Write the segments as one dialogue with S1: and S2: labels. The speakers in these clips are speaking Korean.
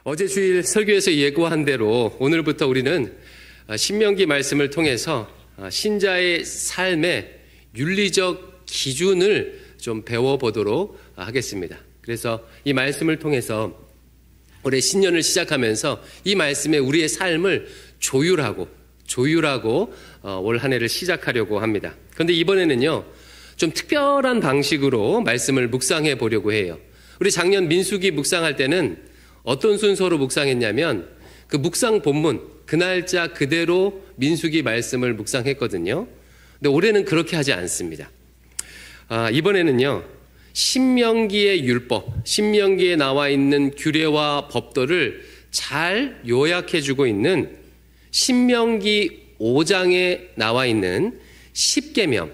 S1: 어제 주일 설교에서 예고한 대로 오늘부터 우리는 신명기 말씀을 통해서 신자의 삶의 윤리적 기준을 좀 배워보도록 하겠습니다. 그래서 이 말씀을 통해서 올해 신년을 시작하면서 이 말씀에 우리의 삶을 조율하고 올 한 해를 시작하려고 합니다. 그런데 이번에는요, 좀 특별한 방식으로 말씀을 묵상해 보려고 해요. 우리 작년 민수기 묵상할 때는 어떤 순서로 묵상했냐면 그 묵상 본문, 그 날짜 그대로 민수기 말씀을 묵상했거든요. 근데 올해는 그렇게 하지 않습니다. 이번에는요, 신명기의 율법, 신명기에 나와 있는 규례와 법도를 잘 요약해주고 있는 신명기 5장에 나와 있는 10계명을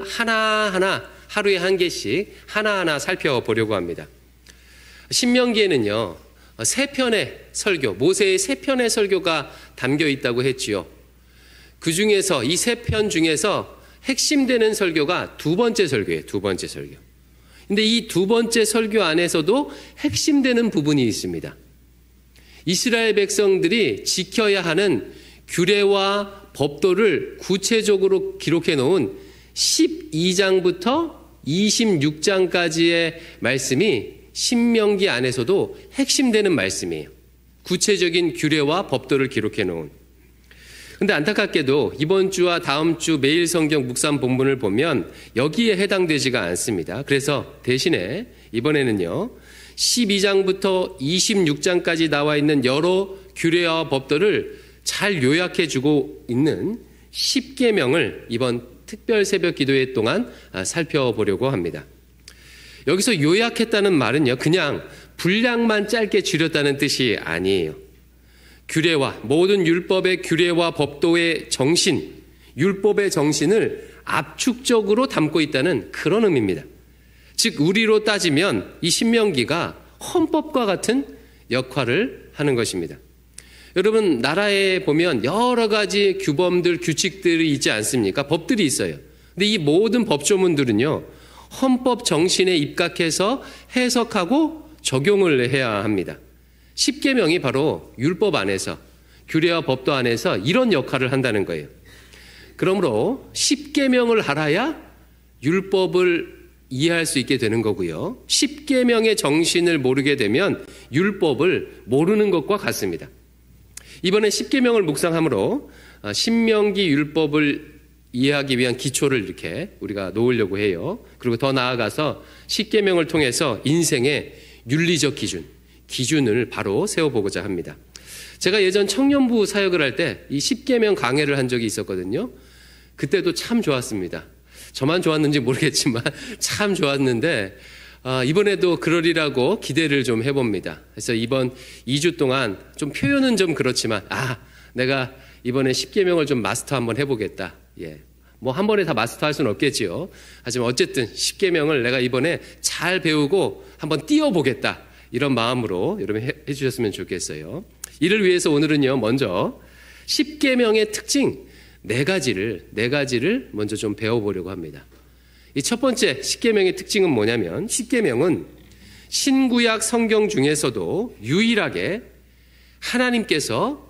S1: 하나하나 하루에 한 개씩 하나하나 살펴보려고 합니다. 신명기에는요, 3편의 설교, 모세의 3편의 설교가 담겨 있다고 했지요. 그 중에서 이 3편 중에서 핵심되는 설교가 두 번째 설교예요. 두 번째 설교. 근데 이 두 번째 설교 안에서도 핵심되는 부분이 있습니다. 이스라엘 백성들이 지켜야 하는 규례와 법도를 구체적으로 기록해 놓은 12장부터 26장까지의 말씀이 신명기 안에서도 핵심되는 말씀이에요. 구체적인 규례와 법도를 기록해 놓은. 근데 안타깝게도 이번 주와 다음 주 매일 성경 묵상 본문을 보면 여기에 해당되지가 않습니다. 그래서 대신에 이번에는요, 12장부터 26장까지 나와 있는 여러 규례와 법도를 잘 요약해 주고 있는 10계명을 이번 특별 새벽 기도회 동안 살펴보려고 합니다. 여기서 요약했다는 말은요, 그냥 분량만 짧게 줄였다는 뜻이 아니에요. 규례와 모든 율법의 규례와 법도의 정신, 율법의 정신을 압축적으로 담고 있다는 그런 의미입니다. 즉 우리로 따지면 이 신명기가 헌법과 같은 역할을 하는 것입니다. 여러분, 나라에 보면 여러 가지 규범들, 규칙들이 있지 않습니까? 법들이 있어요. 근데 이 모든 법조문들은요, 헌법 정신에 입각해서 해석하고 적용을 해야 합니다. 10계명이 바로 율법 안에서, 규례와 법도 안에서 이런 역할을 한다는 거예요. 그러므로 10계명을 알아야 율법을 이해할 수 있게 되는 거고요. 10계명의 정신을 모르게 되면 율법을 모르는 것과 같습니다. 이번에 10계명을 묵상함으로 신명기 율법을 이해하기 위한 기초를 이렇게 우리가 놓으려고 해요. 그리고 더 나아가서 10계명을 통해서 인생의 윤리적 기준을 바로 세워보고자 합니다. 제가 예전 청년부 사역을 할 때 이 10계명 강해를 한 적이 있었거든요. 그때도 참 좋았습니다. 저만 좋았는지 모르겠지만 참 좋았는데 이번에도 그러리라고 기대를 좀 해봅니다. 그래서 이번 2주 동안 좀 표현은 좀 그렇지만 내가 이번에 10계명을 좀 마스터 한번 해보겠다. 예, 뭐 한 번에 다 마스터할 수는 없겠지요. 하지만 어쨌든 10계명을 내가 이번에 잘 배우고 한번 띄워보겠다. 이런 마음으로 여러분 해주셨으면 좋겠어요. 이를 위해서 오늘은요, 먼저 10계명의 특징 4가지를 먼저 좀 배워보려고 합니다. 이 첫 번째 10계명의 특징은 뭐냐면 10계명은 신구약 성경 중에서도 유일하게 하나님께서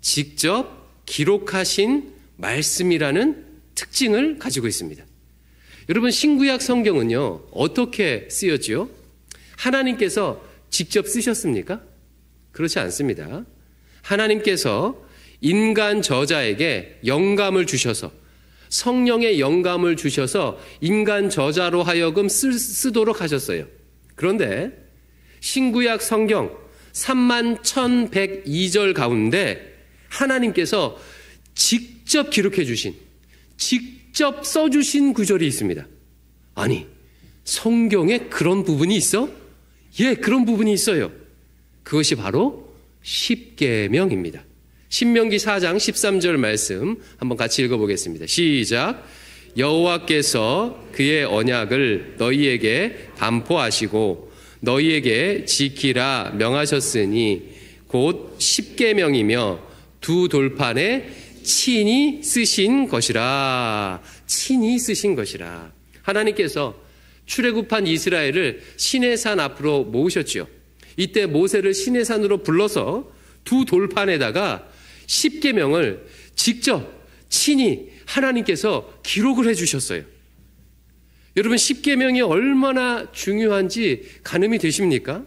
S1: 직접 기록하신 말씀이라는 특징을 가지고 있습니다. 여러분, 신구약 성경은요, 어떻게 쓰였지요? 하나님께서 직접 쓰셨습니까? 그렇지 않습니다. 하나님께서 인간 저자에게 영감을 주셔서, 성령의 영감을 주셔서 인간 저자로 하여금 쓰도록 하셨어요. 그런데 신구약 성경 31,102절 가운데 하나님께서 직접 기록해 주신, 직접 써주신 구절이 있습니다. 아니, 성경에 그런 부분이 있어? 예, 그런 부분이 있어요. 그것이 바로 10계명입니다. 신명기 4장 13절 말씀 한번 같이 읽어보겠습니다. 시작. 여호와께서 그의 언약을 너희에게 반포하시고 너희에게 지키라 명하셨으니 곧 10계명이며 두 돌판에 친히 쓰신 것이라. 친히 쓰신 것이라. 하나님께서 출애굽한 이스라엘을 시내산 앞으로 모으셨지요. 이때 모세를 시내산으로 불러서 두 돌판에다가 십계명을 직접 친히 하나님께서 기록을 해주셨어요. 여러분, 십계명이 얼마나 중요한지 가늠이 되십니까?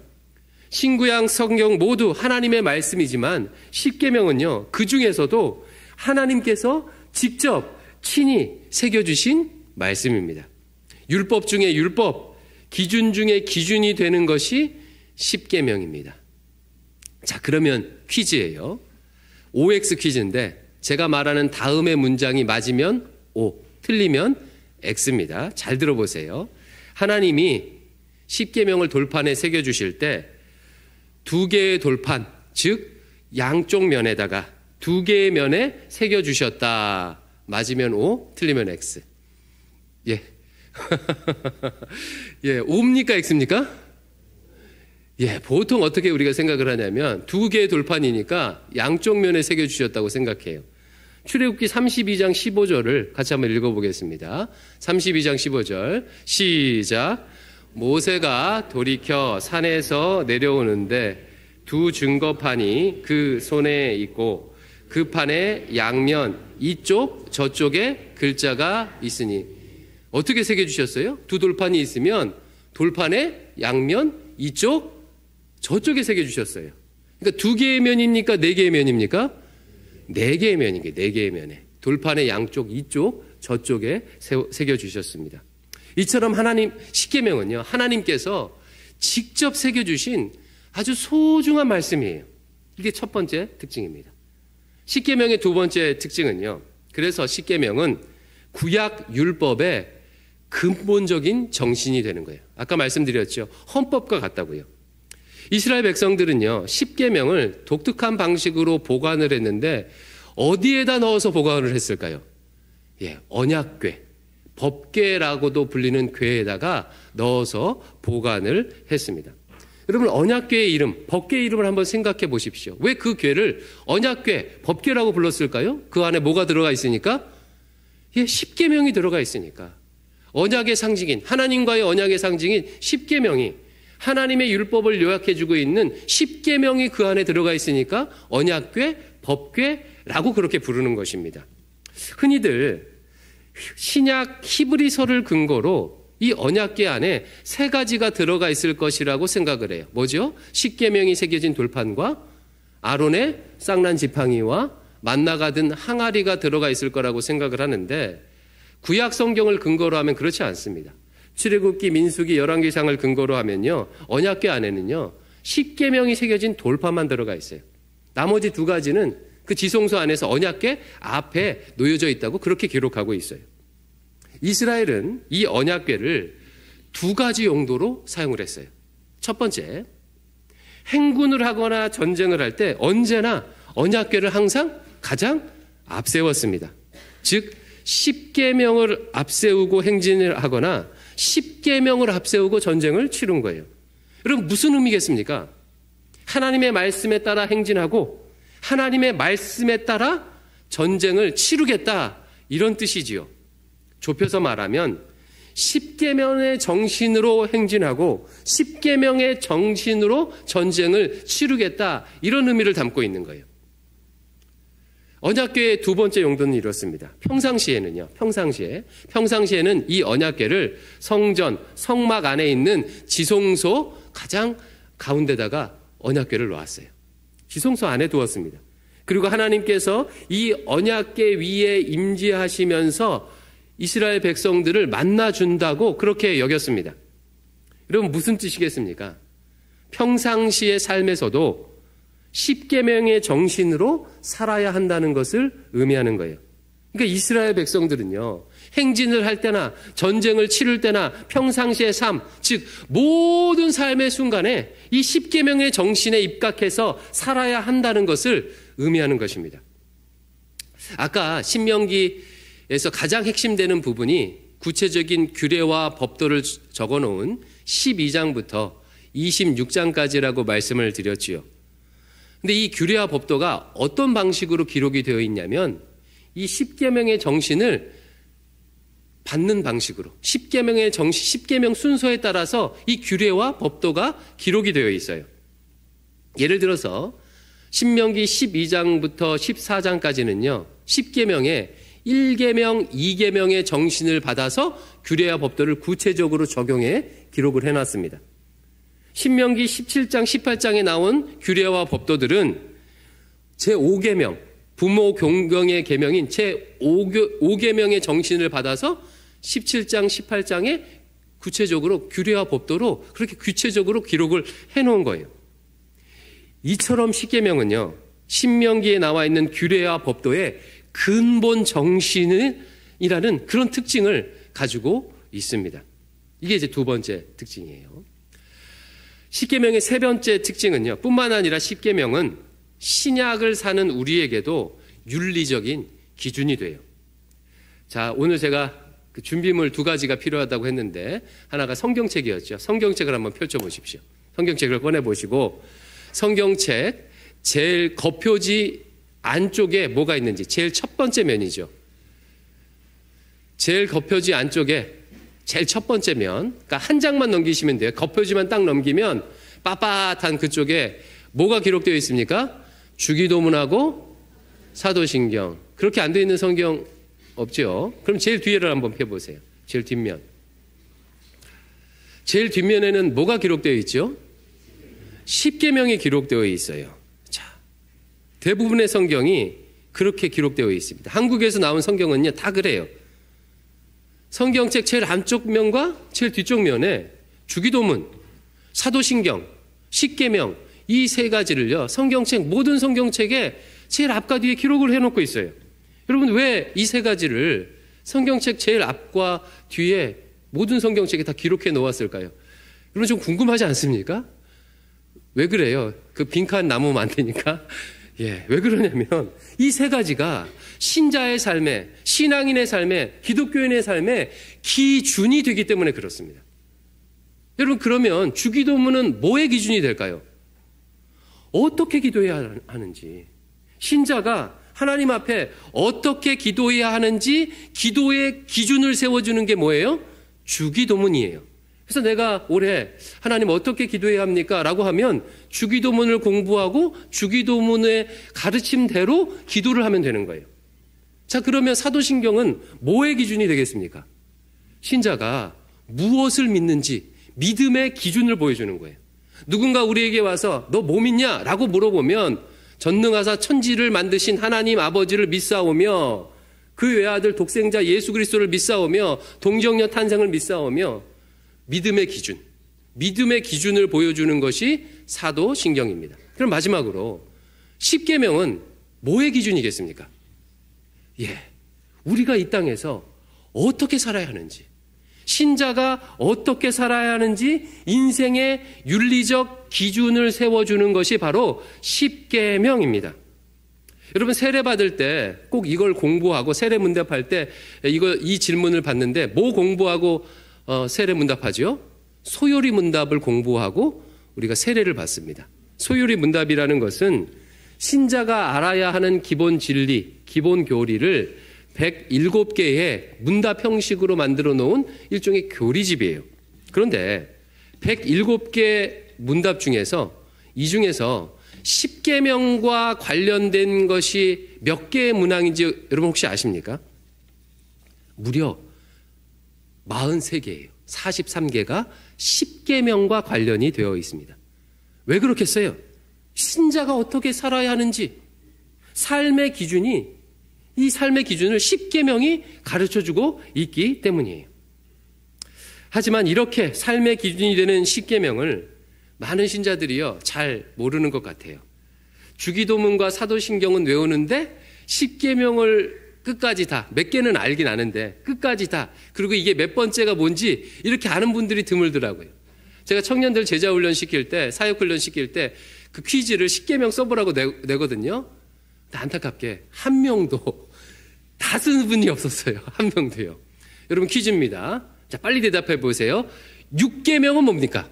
S1: 신구약 성경 모두 하나님의 말씀이지만 십계명은요, 그 중에서도 하나님께서 직접 친히 새겨주신 말씀입니다. 율법 중에 율법, 기준 중에 기준이 되는 것이 십계명입니다. 자, 그러면 퀴즈예요. OX 퀴즈인데 제가 말하는 다음의 문장이 맞으면 O, 틀리면 X입니다. 잘 들어보세요. 하나님이 십계명을 돌판에 새겨주실 때 두 개의 돌판, 즉 양쪽 면에다가 두 개의 면에 새겨주셨다. 맞으면 O, 틀리면 X. 예. 예, O입니까? X입니까? 예, 보통 어떻게 우리가 생각을 하냐면 두 개의 돌판이니까 양쪽 면에 새겨주셨다고 생각해요. 출애굽기 32장 15절을 같이 한번 읽어보겠습니다. 32장 15절 시작. 모세가 돌이켜 산에서 내려오는데 두 증거판이 그 손에 있고 그 판에 양면 이쪽 저쪽에 글자가 있으니. 어떻게 새겨주셨어요? 두 돌판이 있으면 돌판에 양면 이쪽 저쪽에 새겨주셨어요. 그러니까 두 개의 면입니까? 네 개의 면입니까? 네 개의 면이게, 네 개의 면에. 돌판의 양쪽, 이쪽, 저쪽에 새겨주셨습니다. 이처럼 십계명은요, 하나님께서 직접 새겨주신 아주 소중한 말씀이에요. 이게 첫 번째 특징입니다. 십계명의 두 번째 특징은요, 그래서 십계명은 구약 율법의 근본적인 정신이 되는 거예요. 아까 말씀드렸죠. 헌법과 같다고요. 이스라엘 백성들은요, 십계명을 독특한 방식으로 보관을 했는데 어디에다 넣어서 보관을 했을까요? 예, 언약궤, 법궤라고도 불리는 궤에다가 넣어서 보관을 했습니다. 여러분, 언약궤의 이름, 법궤의 이름을 한번 생각해 보십시오. 왜 그 궤를 언약궤, 법궤라고 불렀을까요? 그 안에 뭐가 들어가 있으니까? 예, 십계명이 들어가 있으니까. 언약의 상징인, 하나님과의 언약의 상징인 십계명이, 하나님의 율법을 요약해주고 있는 십계명이 그 안에 들어가 있으니까 언약궤, 법궤라고 그렇게 부르는 것입니다. 흔히들 신약 히브리서를 근거로 이 언약궤 안에 세 가지가 들어가 있을 것이라고 생각을 해요. 뭐죠? 십계명이 새겨진 돌판과 아론의 쌍난 지팡이와 만나가 든 항아리가 들어가 있을 거라고 생각을 하는데, 구약 성경을 근거로 하면 그렇지 않습니다. 출애굽기, 민수기, 열왕기상을 근거로 하면요, 언약궤 안에는요 십계명이 새겨진 돌판만 들어가 있어요. 나머지 두 가지는 그 지성소 안에서 언약궤 앞에 놓여져 있다고 그렇게 기록하고 있어요. 이스라엘은 이 언약궤를 두 가지 용도로 사용을 했어요. 첫 번째, 행군을 하거나 전쟁을 할 때 언제나 언약궤를 항상 가장 앞세웠습니다. 즉 십계명을 앞세우고 행진을 하거나 십계명을 앞세우고 전쟁을 치른 거예요. 여러분, 무슨 의미겠습니까? 하나님의 말씀에 따라 행진하고 하나님의 말씀에 따라 전쟁을 치르겠다, 이런 뜻이지요. 좁혀서 말하면 십계명의 정신으로 행진하고 십계명의 정신으로 전쟁을 치르겠다, 이런 의미를 담고 있는 거예요. 언약궤의 두 번째 용도는 이렇습니다. 평상시에는 이 언약궤를 성전, 성막 안에 있는 지성소 가장 가운데다가 언약궤를 놓았어요. 지성소 안에 두었습니다. 그리고 하나님께서 이 언약궤 위에 임재하시면서 이스라엘 백성들을 만나준다고 그렇게 여겼습니다. 여러분, 무슨 뜻이겠습니까? 평상시의 삶에서도 십계명의 정신으로 살아야 한다는 것을 의미하는 거예요. 그러니까 이스라엘 백성들은요, 행진을 할 때나 전쟁을 치를 때나 평상시의 삶, 즉 모든 삶의 순간에 이 십계명의 정신에 입각해서 살아야 한다는 것을 의미하는 것입니다. 아까 신명기에서 가장 핵심되는 부분이 구체적인 규례와 법도를 적어놓은 12장부터 26장까지라고 말씀을 드렸지요. 근데 이 규례와 법도가 어떤 방식으로 기록이 되어 있냐면 이 십계명의 정신을 받는 방식으로, 십계명 순서에 따라서 이 규례와 법도가 기록이 되어 있어요. 예를 들어서 신명기 12장부터 14장까지는요. 10계명에 1계명, 2계명의 정신을 받아서 규례와 법도를 구체적으로 적용해 기록을 해놨습니다. 신명기 17장, 18장에 나온 규례와 법도들은 제5계명, 부모 공경의 계명인 제5계명의 정신을 받아서 17장, 18장에 구체적으로 규례와 법도로 그렇게 구체적으로 기록을 해놓은 거예요. 이처럼 10계명은요. 신명기에 나와 있는 규례와 법도의 근본 정신이라는 그런 특징을 가지고 있습니다. 이게 이제 두 번째 특징이에요. 10계명의 세 번째 특징은요. 뿐만 아니라 10계명은 신약을 사는 우리에게도 윤리적인 기준이 돼요. 자, 오늘 제가 그 준비물 두 가지가 필요하다고 했는데 하나가 성경책이었죠. 성경책을 한번 펼쳐보십시오. 성경책을 꺼내보시고 성경책 제일 겉표지 안쪽에 뭐가 있는지 제일 첫 번째 면이죠. 제일 겉표지 안쪽에 제일 첫 번째 면, 그러니까 한 장만 넘기시면 돼요. 겉표지만 딱 넘기면 빳빳한 그쪽에 뭐가 기록되어 있습니까? 주기도문하고 사도신경. 그렇게 안 되어 있는 성경 없죠. 그럼 제일 뒤에를 한번 펴보세요. 제일 뒷면. 제일 뒷면에는 뭐가 기록되어 있죠? 10계명이 기록되어 있어요. 자, 대부분의 성경이 그렇게 기록되어 있습니다. 한국에서 나온 성경은요, 다 그래요. 성경책 제일 안쪽 면과 제일 뒤쪽 면에 주기도문, 사도신경, 10계명 이 세 가지를요, 성경책 모든 성경책에 제일 앞과 뒤에 기록을 해놓고 있어요. 여러분 왜 이 세 가지를 성경책 제일 앞과 뒤에 모든 성경책에 다 기록해 놓았을까요? 여러분 좀 궁금하지 않습니까? 왜 그래요? 그 빈칸 남으면 안 되니까. 예, 왜 그러냐면 이 세 가지가 신자의 삶에, 신앙인의 삶에, 기독교인의 삶에 기준이 되기 때문에 그렇습니다. 여러분 그러면 주기도문은 뭐의 기준이 될까요? 어떻게 기도해야 하는지, 신자가 하나님 앞에 어떻게 기도해야 하는지 기도의 기준을 세워주는 게 뭐예요? 주기도문이에요. 그래서 내가 올해 하나님 어떻게 기도해야 합니까? 라고 하면 주기도문을 공부하고 주기도문의 가르침대로 기도를 하면 되는 거예요. 자, 그러면 사도신경은 뭐의 기준이 되겠습니까? 신자가 무엇을 믿는지 믿음의 기준을 보여주는 거예요. 누군가 우리에게 와서 너 뭐 믿냐? 라고 물어보면 전능하사 천지를 만드신 하나님 아버지를 믿사오며 그 외아들 독생자 예수 그리스도를 믿사오며 동정녀 탄생을 믿사오며 믿음의 기준, 믿음의 기준을 보여주는 것이 사도신경입니다. 그럼 마지막으로 10계명은 뭐의 기준이겠습니까? 예, 우리가 이 땅에서 어떻게 살아야 하는지, 신자가 어떻게 살아야 하는지 인생의 윤리적 기준을 세워주는 것이 바로 10계명입니다. 여러분 세례 받을 때 꼭 이걸 공부하고 세례 문답할 때 이 질문을 받는데 뭐 공부하고 세례 문답하죠? 소요리 문답을 공부하고 우리가 세례를 받습니다. 소요리 문답이라는 것은 신자가 알아야 하는 기본 진리, 기본 교리를 107개의 문답 형식으로 만들어 놓은 일종의 교리집이에요. 그런데 107개 문답 중에서 이 중에서 10계명과 관련된 것이 몇 개의 문항인지 여러분 혹시 아십니까? 무려 43개예요. 43개가 10계명과 관련이 되어 있습니다. 왜 그렇겠어요? 신자가 어떻게 살아야 하는지 삶의 기준이 이 삶의 기준을 10계명이 가르쳐주고 있기 때문이에요. 하지만 이렇게 삶의 기준이 되는 10계명을 많은 신자들이요 잘 모르는 것 같아요. 주기도문과 사도신경은 외우는데 10계명을 끝까지 다, 몇 개는 알긴 아는데 끝까지 다, 그리고 이게 몇 번째가 뭔지 이렇게 아는 분들이 드물더라고요. 제가 청년들 제자훈련 시킬 때, 사역훈련 시킬 때 그 퀴즈를 10계명 써보라고 내거든요. 안타깝게 한 명도 다 쓰는 분이 없었어요. 한 명도요. 여러분 퀴즈입니다. 자, 빨리 대답해 보세요. 6계명은 뭡니까?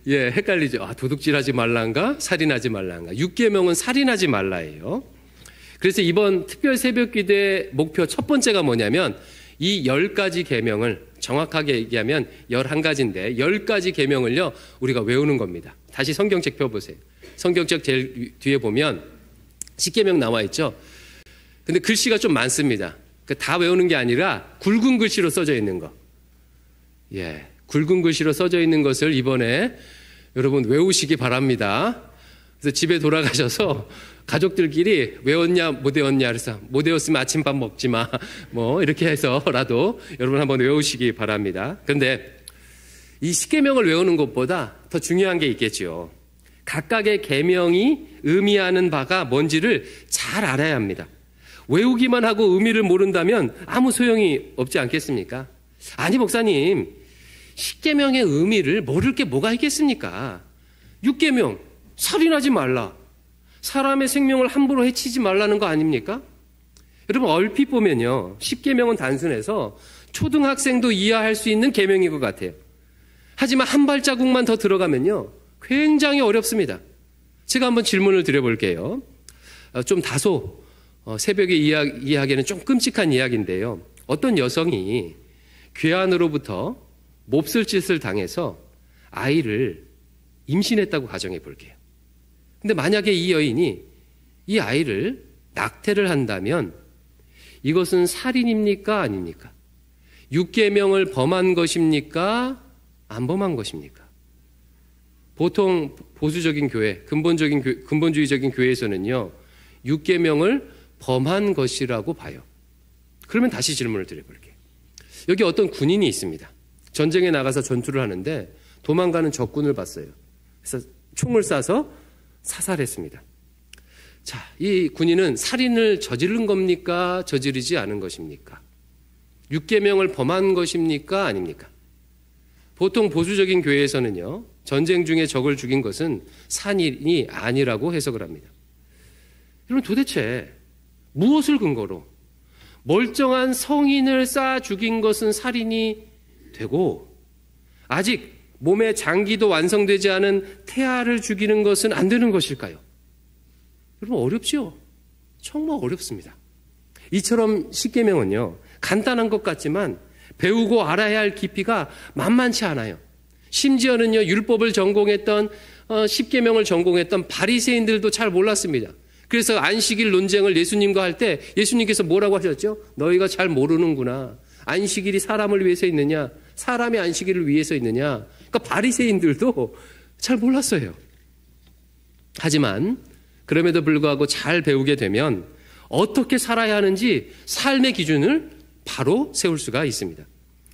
S1: 예, 헷갈리죠. 아, 도둑질하지 말란가? 살인하지 말란가? 6계명은 살인하지 말라예요. 그래서 이번 특별 새벽 기도의 목표 첫 번째가 뭐냐면 이 10가지 계명을 정확하게 얘기하면 11가지인데 10가지 계명을요 우리가 외우는 겁니다. 다시 성경책 펴보세요. 성경책 제일 뒤에 보면 10계명 나와 있죠. 근데 글씨가 좀 많습니다. 다 외우는 게 아니라 굵은 글씨로 써져 있는 거. 예, 굵은 글씨로 써져 있는 것을 이번에 여러분 외우시기 바랍니다. 그래서 집에 돌아가셔서 가족들끼리 외웠냐 못 외웠냐 그래서 못 외웠으면 아침밥 먹지 마 뭐 이렇게 해서라도 여러분 한번 외우시기 바랍니다. 그런데 이 10계명을 외우는 것보다 더 중요한 게 있겠죠. 각각의 계명이 의미하는 바가 뭔지를 잘 알아야 합니다. 외우기만 하고 의미를 모른다면 아무 소용이 없지 않겠습니까? 아니 목사님 10계명의 의미를 모를 게 뭐가 있겠습니까? 6계명 살인하지 말라. 사람의 생명을 함부로 해치지 말라는 거 아닙니까? 여러분 얼핏 보면요 10계명은 단순해서 초등학생도 이해할 수 있는 계명인 것 같아요. 하지만 한 발자국만 더 들어가면요 굉장히 어렵습니다. 제가 한번 질문을 드려볼게요. 좀 다소 새벽에 이야기하기에는 좀 끔찍한 이야기인데요. 어떤 여성이 괴한으로부터 몹쓸 짓을 당해서 아이를 임신했다고 가정해 볼게요. 근데 만약에 이 여인이 이 아이를 낙태를 한다면 이것은 살인입니까? 아닙니까? 6계명을 범한 것입니까? 안 범한 것입니까? 보통 보수적인 교회, 근본주의적인 교회에서는요 6계명을 범한 것이라고 봐요. 그러면 다시 질문을 드려볼게요. 여기 어떤 군인이 있습니다. 전쟁에 나가서 전투를 하는데 도망가는 적군을 봤어요. 그래서 총을 쏴서 사살했습니다. 자, 이 군인은 살인을 저지른 겁니까? 저지르지 않은 것입니까? 6계명을 범한 것입니까? 아닙니까? 보통 보수적인 교회에서는요 전쟁 중에 적을 죽인 것은 살인이 아니라고 해석을 합니다. 여러분 도대체 무엇을 근거로 멀쩡한 성인을 쏴 죽인 것은 살인이 되고 아직 몸의 장기도 완성되지 않은 태아를 죽이는 것은 안 되는 것일까요? 여러분 어렵죠? 정말 어렵습니다. 이처럼 10계명은요 간단한 것 같지만 배우고 알아야 할 깊이가 만만치 않아요. 심지어는요 율법을 전공했던 10계명을 전공했던 바리새인들도 잘 몰랐습니다. 그래서 안식일 논쟁을 예수님과 할 때 예수님께서 뭐라고 하셨죠? 너희가 잘 모르는구나. 안식일이 사람을 위해서 있느냐? 사람이 안식일을 위해서 있느냐? 그러니까 바리새인들도 잘 몰랐어요. 하지만 그럼에도 불구하고 잘 배우게 되면 어떻게 살아야 하는지 삶의 기준을 바로 세울 수가 있습니다.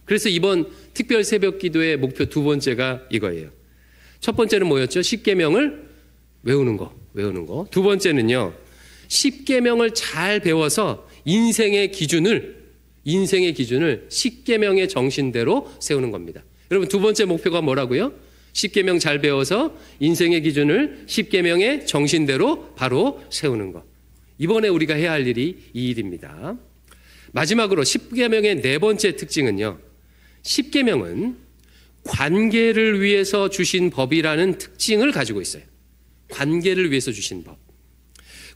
S1: 그래서 이번 특별 새벽 기도의 목표 두 번째가 이거예요. 첫 번째는 뭐였죠? 10계명을 외우는 거. 두 번째는요. 10계명을 잘 배워서 인생의 기준을 10계명의 정신대로 세우는 겁니다. 여러분 두 번째 목표가 뭐라고요? 10계명 잘 배워서 인생의 기준을 10계명의 정신대로 바로 세우는 것. 이번에 우리가 해야 할 일이 이 일입니다. 마지막으로 10계명의 네 번째 특징은요. 10계명은 관계를 위해서 주신 법이라는 특징을 가지고 있어요. 관계를 위해서 주신 법.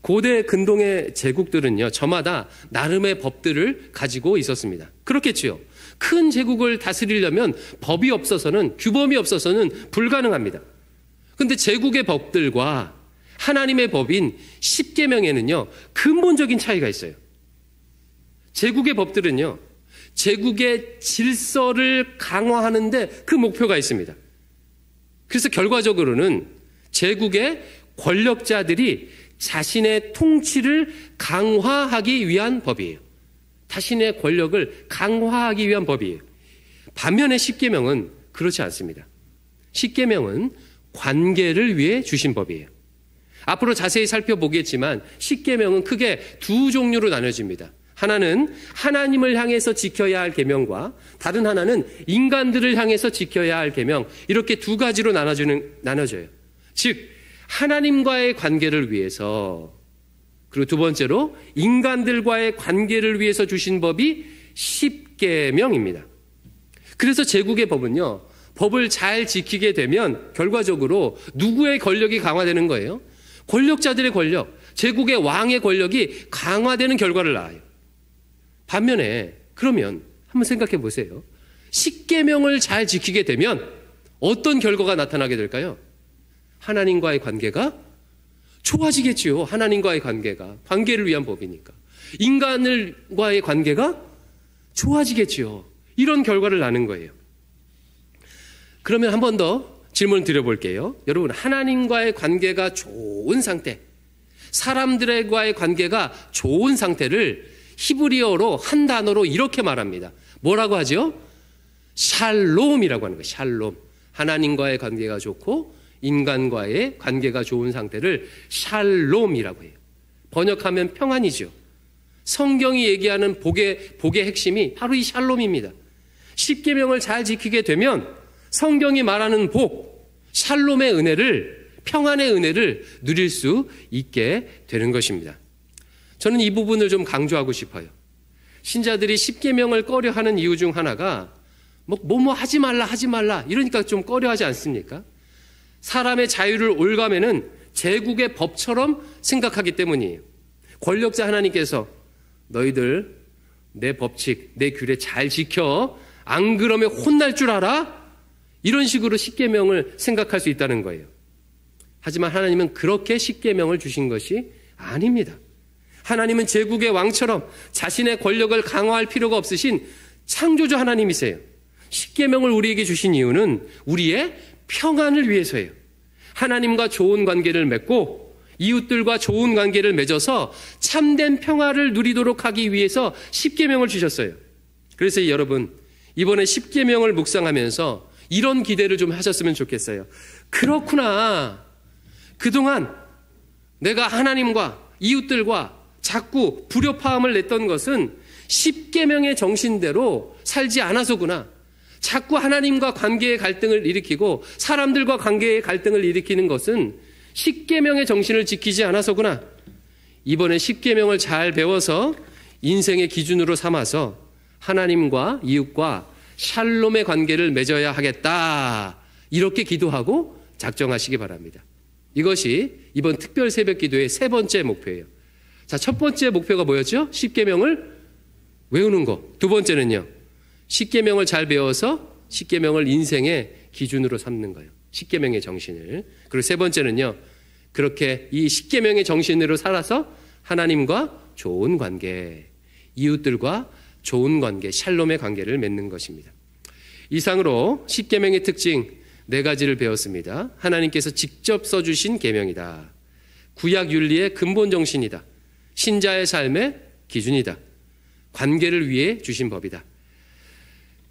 S1: 고대 근동의 제국들은요. 저마다 나름의 법들을 가지고 있었습니다. 그렇겠지요. 큰 제국을 다스리려면 법이 없어서는 규범이 없어서는 불가능합니다. 그런데 제국의 법들과 하나님의 법인 10계명에는요. 근본적인 차이가 있어요. 제국의 법들은요. 제국의 질서를 강화하는데 그 목표가 있습니다. 그래서 결과적으로는 제국의 권력자들이 자신의 통치를 강화하기 위한 법이에요. 자신의 권력을 강화하기 위한 법이에요. 반면에 10계명은 그렇지 않습니다. 10계명은 관계를 위해 주신 법이에요. 앞으로 자세히 살펴보겠지만 10계명은 크게 두 종류로 나눠집니다. 하나는 하나님을 향해서 지켜야 할 계명과 다른 하나는 인간들을 향해서 지켜야 할 계명, 이렇게 두 가지로 나눠져요. 즉 하나님과의 관계를 위해서, 그리고 두 번째로 인간들과의 관계를 위해서 주신 법이 10계명입니다. 그래서 제국의 법은요, 법을 잘 지키게 되면 결과적으로 누구의 권력이 강화되는 거예요? 권력자들의 권력, 제국의 왕의 권력이 강화되는 결과를 낳아요. 반면에 그러면 한번 생각해 보세요. 십계명을 잘 지키게 되면 어떤 결과가 나타나게 될까요? 하나님과의 관계가 좋아지겠지요. 하나님과의 관계를 위한 법이니까. 인간과의 관계가 좋아지겠지요. 이런 결과를 낳는 거예요. 그러면 한 번 더 질문 드려볼게요. 여러분, 하나님과의 관계가 좋은 상태, 사람들과의 관계가 좋은 상태를 히브리어로 한 단어로 이렇게 말합니다. 뭐라고 하죠? 샬롬이라고 하는 거예요. 샬롬. 하나님과의 관계가 좋고 인간과의 관계가 좋은 상태를 샬롬이라고 해요. 번역하면 평안이죠. 성경이 얘기하는 복의 핵심이 바로 이 샬롬입니다. 십계명을 잘 지키게 되면 성경이 말하는 복, 샬롬의 은혜를, 평안의 은혜를 누릴 수 있게 되는 것입니다. 저는 이 부분을 좀 강조하고 싶어요. 신자들이 십계명을 꺼려하는 이유 중 하나가 뭐 하지 말라 이러니까 좀 꺼려하지 않습니까? 사람의 자유를 올가매는 제국의 법처럼 생각하기 때문이에요. 권력자 하나님께서 너희들 내 법칙, 내 규례 잘 지켜, 안 그러면 혼날 줄 알아? 이런 식으로 십계명을 생각할 수 있다는 거예요. 하지만 하나님은 그렇게 십계명을 주신 것이 아닙니다. 하나님은 제국의 왕처럼 자신의 권력을 강화할 필요가 없으신 창조주 하나님이세요. 십계명을 우리에게 주신 이유는 우리의 평안을 위해서예요. 하나님과 좋은 관계를 맺고 이웃들과 좋은 관계를 맺어서 참된 평화를 누리도록 하기 위해서 십계명을 주셨어요. 그래서 여러분, 이번에 십계명을 묵상하면서 이런 기대를 좀 하셨으면 좋겠어요. 그렇구나. 그동안 내가 하나님과 이웃들과 자꾸 불협화음을 냈던 것은 십계명의 정신대로 살지 않아서구나. 자꾸 하나님과 관계의 갈등을 일으키고 사람들과 관계의 갈등을 일으키는 것은 십계명의 정신을 지키지 않아서구나. 이번에 십계명을 잘 배워서 인생의 기준으로 삼아서 하나님과 이웃과 샬롬의 관계를 맺어야 하겠다. 이렇게 기도하고 작정하시기 바랍니다. 이것이 이번 특별 새벽 기도의 세 번째 목표예요. 자, 첫 번째 목표가 뭐였죠? 십계명을 외우는 거. 두 번째는요, 십계명을 잘 배워서 십계명을 인생의 기준으로 삼는 거예요. 십계명의 정신을. 그리고 세 번째는요, 그렇게 이 십계명의 정신으로 살아서 하나님과 좋은 관계, 이웃들과 좋은 관계, 샬롬의 관계를 맺는 것입니다. 이상으로 십계명의 특징 네 가지를 배웠습니다. 하나님께서 직접 써주신 계명이다. 구약 윤리의 근본 정신이다. 신자의 삶의 기준이다. 관계를 위해 주신 법이다.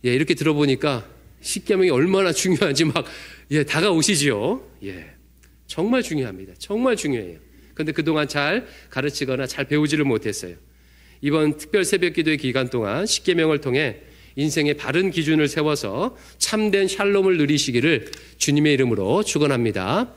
S1: 예, 이렇게 들어보니까 십계명이 얼마나 중요한지 막 다가오시지요. 예, 정말 중요합니다. 정말 중요해요. 그런데 그동안 잘 가르치거나 잘 배우지를 못했어요. 이번 특별 새벽 기도의 기간 동안 십계명을 통해 인생의 바른 기준을 세워서 참된 샬롬을 누리시기를 주님의 이름으로 축원합니다.